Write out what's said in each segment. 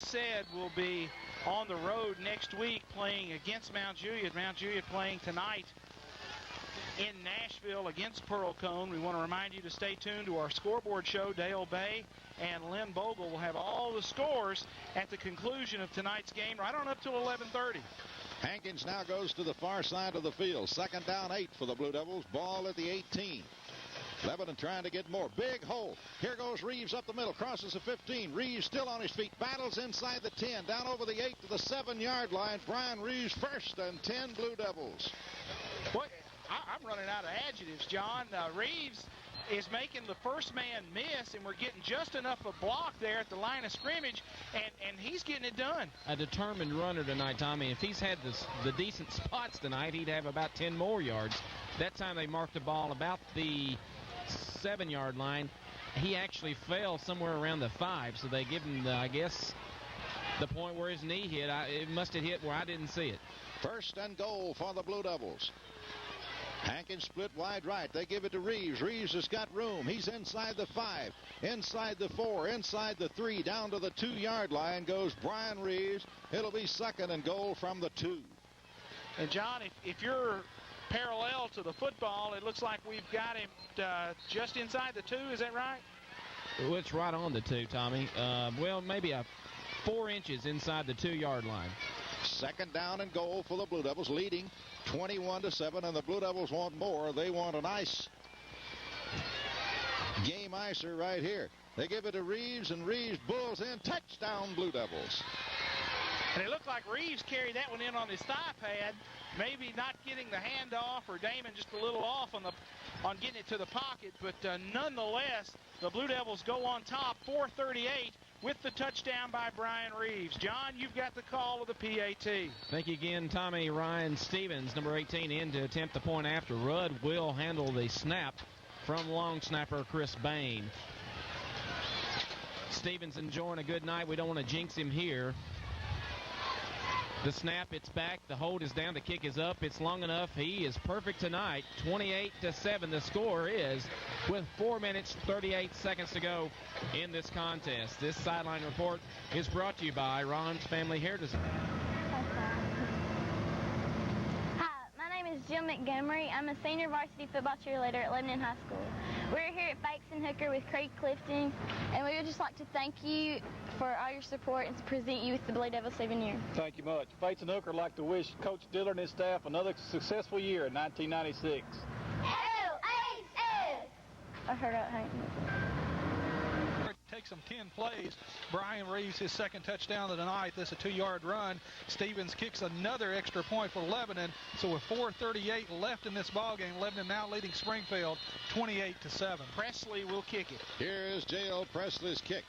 said, will be on the road next week playing against Mount Juliet. Mount Juliet playing tonight in Nashville against Pearl-Cohn. We want to remind you to stay tuned to our scoreboard show. Dale Bay and Lynn Bogle will have all the scores at the conclusion of tonight's game right on up till 11:30. Hankins now goes to the far side of the field. 2nd down 8 for the Blue Devils. Ball at the 18. Lebanon trying to get more. Big hole. Here goes Reeves up the middle. Crosses the 15. Reeves still on his feet. Battles inside the 10. Down over the 8 to the 7-yard line. Brian Reeves 1st and 10 Blue Devils. Boy, I'm running out of adjectives, John. Reeves is making the first man miss, and we're getting just enough of a block there at the line of scrimmage, and he's getting it done. A determined runner tonight, Tommy. If he's had the decent spots tonight, he'd have about 10 more yards. That time they marked the ball about the 7-yard line. He actually fell somewhere around the 5, so they give him, I guess, the point where his knee hit. It must have hit where I didn't see it. 1st and goal for the Blue Devils. Hankins split wide right. They give it to Reeves. Reeves has got room. He's inside the 5, inside the 4, inside the 3. Down to the 2-yard line goes Brian Reeves. It'll be 2nd and goal from the 2. And, John, if you're parallel to the football, it looks like we've got him just inside the 2. Is that right? Well, it's right on the 2, Tommy. Well, maybe 4 inches inside the 2-yard line. 2nd down and goal for the Blue Devils, leading 21-7, and the Blue Devils want more. They want an ice game icer right here. They give it to Reeves, and Reeves bulls in. Touchdown, Blue Devils. And it looked like Reeves carried that one in on his thigh pad, maybe not getting the handoff, or Damon just a little off on getting it to the pocket, but nonetheless, the Blue Devils go on top, 4:38, with the touchdown by Brian Reeves. John, you've got the call of the PAT. Thank you again, Tommy. Ryan Stevens, number 18, in to attempt the point after. Rudd will handle the snap from long snapper Chris Bain. Stevens enjoying a good night. We don't want to jinx him here. The snap, it's back. The hold is down. The kick is up. It's long enough. He is perfect tonight. 28-7. The score is with 4 minutes, 38 seconds to go in this contest. This sideline report is brought to you by Ron's Family Hair Design. Hi, my name is Jill Montgomery. I'm a senior varsity football cheerleader at Lebanon High School. We're here at Fakes and Hooker with Craig Clifton, and we would just like to thank you for all your support and to present you with the Blue Devil souvenir. Thank you much. Fakes and Hooker would like to wish Coach Dillard and his staff another successful year in 1996. LHS! I heard it. Takes them 10 plays. Brian Reeves, his 2nd touchdown of the night. That's a 2-yard run. Stevens kicks another extra point for Lebanon. So with 4:38 left in this ballgame, Lebanon now leading Springfield 28-7. Presley will kick it. Here is J.L. Presley's kick.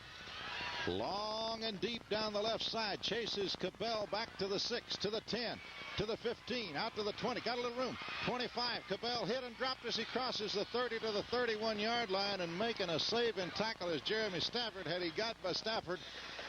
Long and deep down the left side. Chases Cabell back to the 6, to the 10, to the 15, out to the 20. Got a little room. 25. Cabell hit and dropped as he crosses the 30 to the 31-yard line, and making a saving tackle is Jeremy Stafford. Had he got by Stafford,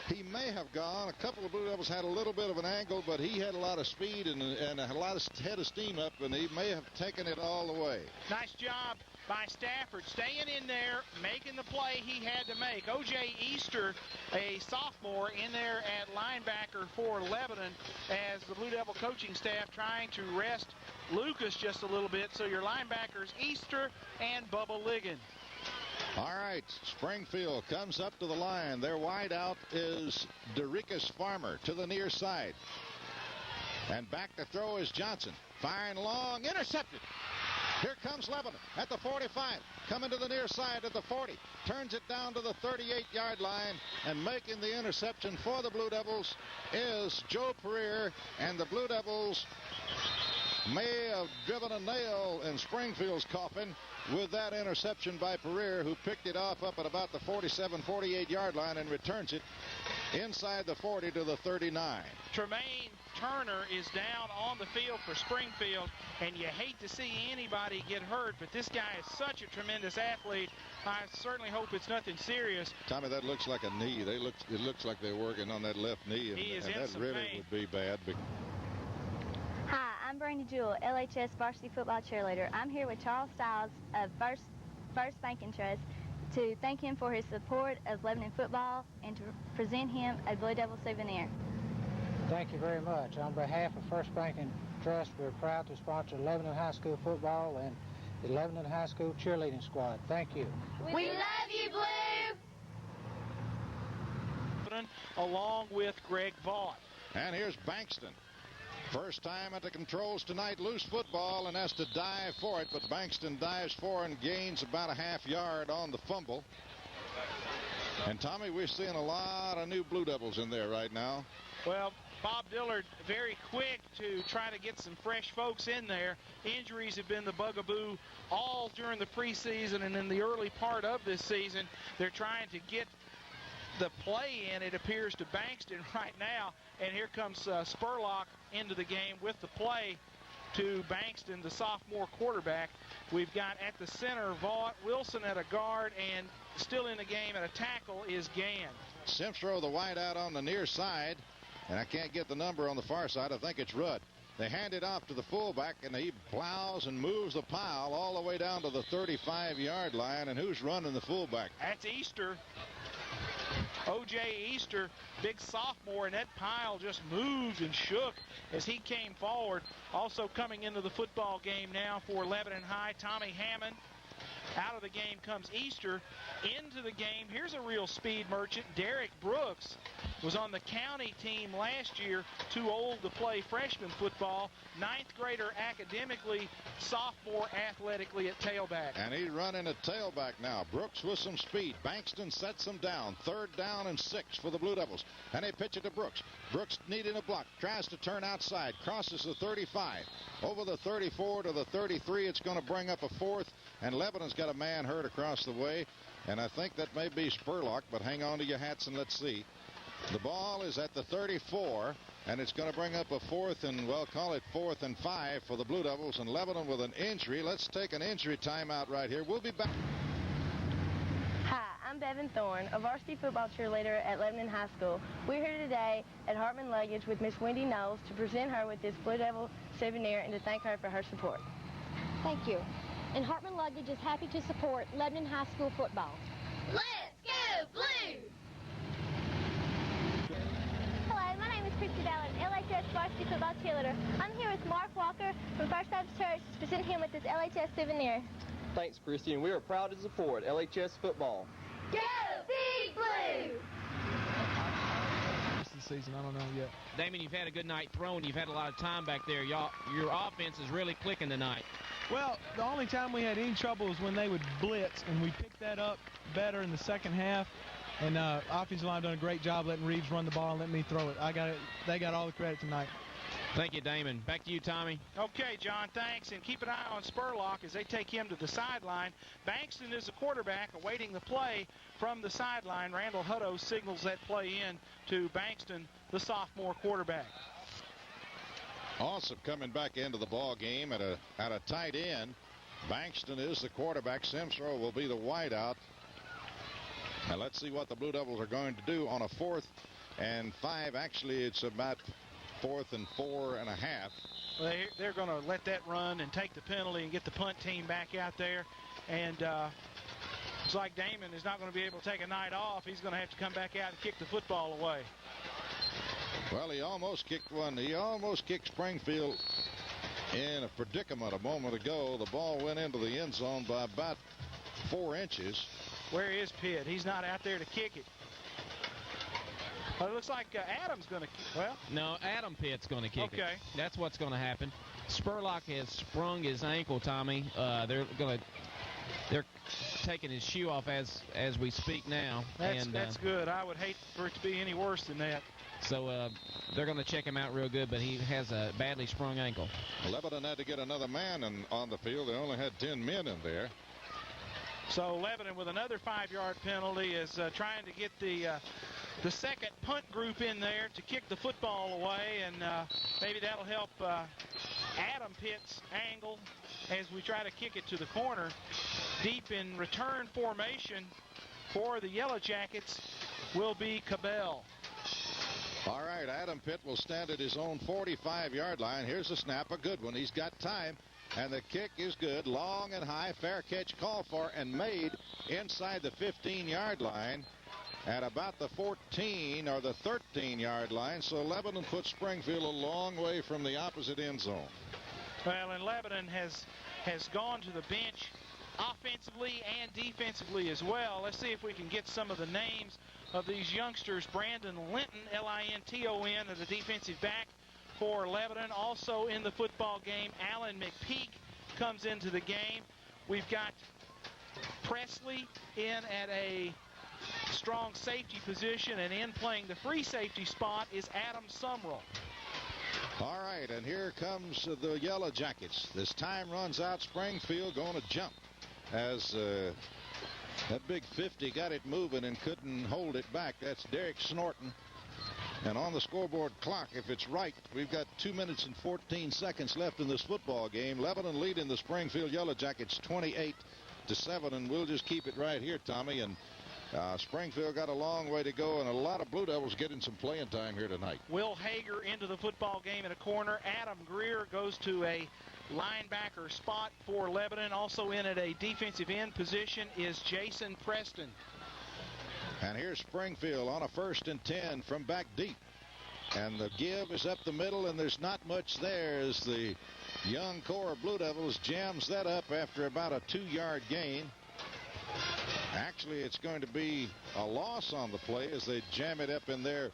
he may have gone. A couple of Blue Devils had a little bit of an angle, but he had a lot of speed and a lot of head of steam up, and he may have taken it all the way. Nice job by Stafford, staying in there, making the play he had to make. O.J. Easter, a sophomore, in there at linebacker for Lebanon, as the Blue Devil coaching staff trying to rest Lucas just a little bit. So your linebackers, Easter and Bubba Ligon. All right, Springfield comes up to the line. Their wideout is Derikas Farmer to the near side. And back to throw is Johnson. Firing long, intercepted. Here comes Lebanon at the 45, coming to the near side at the 40, turns it down to the 38-yard line, and making the interception for the Blue Devils is Joe Pereira, and the Blue Devils may have driven a nail in Springfield's coffin with that interception by Pereira, who picked it off up at about the 47, 48-yard line and returns it inside the 40 to the 39. Tremaine Turner is down on the field for Springfield, and you hate to see anybody get hurt, but this guy is such a tremendous athlete. I certainly hope it's nothing serious. Tommy, that looks like a knee. It looks like they're working on that left knee, and that really pain. would be bad. Hi, I'm Brandy Jewell, LHS varsity football cheerleader. I'm here with Charles Stiles of First Bank and Trust. to thank him for his support of Lebanon football and to present him a Blue Devil souvenir. Thank you very much. On behalf of First Bank and Trust, we're proud to sponsor Lebanon High School football and the Lebanon High School cheerleading squad. Thank you. We love you, Blue! Along with Greg Vaught. And here's Bankston. First time at the controls tonight, loose football, and has to dive for it, but Bankston dives for and gains about a half yard on the fumble. And Tommy, we're seeing a lot of new Blue Devils in there right now. Well, Bob Dillard very quick to try to get some fresh folks in there. Injuries have been the bugaboo all during the preseason and in the early part of this season. They're trying to get the play in, it appears, to Bankston right now, and here comes Spurlock into the game with the play to Bankston, the sophomore quarterback. We've got at the center Vaught, Wilson at a guard, and still in the game at a tackle is Gann. Simpson, the wide out on the near side, and I can't get the number on the far side. I think it's Rudd. They hand it off to the fullback, and he plows and moves the pile all the way down to the 35-yard line. And who's running the fullback? That's Easter. O.J. Easter, big sophomore, and that pile just moved and shook as he came forward. Also coming into the football game now for Lebanon High, Tommy Hammond. Out of the game comes Easter. Into the game, here's a real speed merchant. Derek Brooks was on the county team last year, too old to play freshman football. Ninth grader academically, sophomore athletically at tailback. And he's running at tailback now. Brooks with some speed. Bankston sets him down. 3rd down and 6 for the Blue Devils. And they pitch it to Brooks. Brooks needing a block. Tries to turn outside. Crosses the 35. Over the 34 to the 33. It's going to bring up a 4th. And Lebanon's got a man hurt across the way. And I think that may be Spurlock, but hang on to your hats and let's see. The ball is at the 34, and it's going to bring up a 4th and, well, call it 4th and 5 for the Blue Devils, and Lebanon with an injury. Let's take an injury timeout right here. We'll be back. Hi, I'm Bevan Thorne, a varsity football cheerleader at Lebanon High School. We're here today at Hartman Luggage with Miss Wendy Knowles to present her with this Blue Devil souvenir and to thank her for her support. Thank you. And Hartman Luggage is happy to support Lebanon High School football. Let's go Blue! Hello, my name is Christy Dallin, LHS varsity football cheerleader. I'm here with Mark Walker from First Baptist Church to present him with this LHS souvenir. Thanks, Christy, and we are proud to support LHS football. Go Big Blue! Season, I don't know yet. Damon, you've had a good night throwing. You've had a lot of time back there. Your offense is really clicking tonight. Well, the only time we had any trouble was when they would blitz, and we picked that up better in the second half. And offensive line done a great job letting Reeves run the ball and let me throw it. They got all the credit tonight. Thank you, Damon. Back to you, Tommy. Okay, John, thanks. And keep an eye on Spurlock as they take him to the sideline. Bankston is the quarterback awaiting the play from the sideline. Randall Hutto signals that play in to Bankston, the sophomore quarterback. Awesome coming back into the ball game at a tight end. Bankston is the quarterback. Simsro will be the wideout. Now let's see what the Blue Devils are going to do on a 4th and 5. Actually, it's about 4th and 4.5. Well, they're going to let that run and take the penalty and get the punt team back out there. And it's like Damon is not going to be able to take a night off. He's going to have to come back out and kick the football away. Well, he almost kicked one. He almost kicked Springfield in a predicament a moment ago. The ball went into the end zone by about 4 inches. Where is Pitt? He's not out there to kick it. Well, it looks like Adam's going to kick. Well, no, Adam Pitt's going to kick it. Okay. That's what's going to happen. Spurlock has sprung his ankle, Tommy. They're taking his shoe off as we speak now. That's good. I would hate for it to be any worse than that. So they're going to check him out real good, but he has a badly sprung ankle. Lebanon had to get another man on the field. They only had 10 men in there. So Lebanon with another 5-yard penalty is trying to get the second punt group in there to kick the football away, and maybe that'll help Adam Pitt's angle as we try to kick it to the corner. Deep in return formation for the Yellow Jackets will be Cabell. All right, Adam Pitt will stand at his own 45-yard line. Here's the snap, a good one. He's got time. And the kick is good. Long and high. Fair catch called for and made inside the 15-yard line at about the 14 or the 13-yard line. So Lebanon puts Springfield a long way from the opposite end zone. Well, and Lebanon has gone to the bench offensively and defensively as well. Let's see if we can get some of the names of these youngsters. Brandon Linton, Linton, the defensive back for Lebanon. Also in the football game, Alan McPeak comes into the game. We've got Presley in at a strong safety position, and in playing the free safety spot is Adam Sumrall. All right, and here comes the Yellow Jackets. This time runs out. Springfield going to jump as that big 50 got it moving and couldn't hold it back. That's Derek Snorton. And on the scoreboard clock, if it's right, we've got 2 minutes and 14 seconds left in this football game. Lebanon leading the Springfield Yellow Jackets 28-7, and we'll just keep it right here, Tommy. And Springfield got a long way to go, and a lot of Blue Devils getting some playing time here tonight. Will Hager into the football game in a corner. Adam Greer goes to a linebacker spot for Lebanon. Also in at a defensive end position is Jason Preston. And here's Springfield on a 1st and 10 from back deep. And the give is up the middle, and there's not much there as the young core of Blue Devils jams that up after about a 2-yard gain. Actually, it's going to be a loss on the play as they jam it up in there.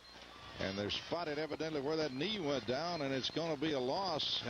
And they're spotted evidently where that knee went down, and it's going to be a loss.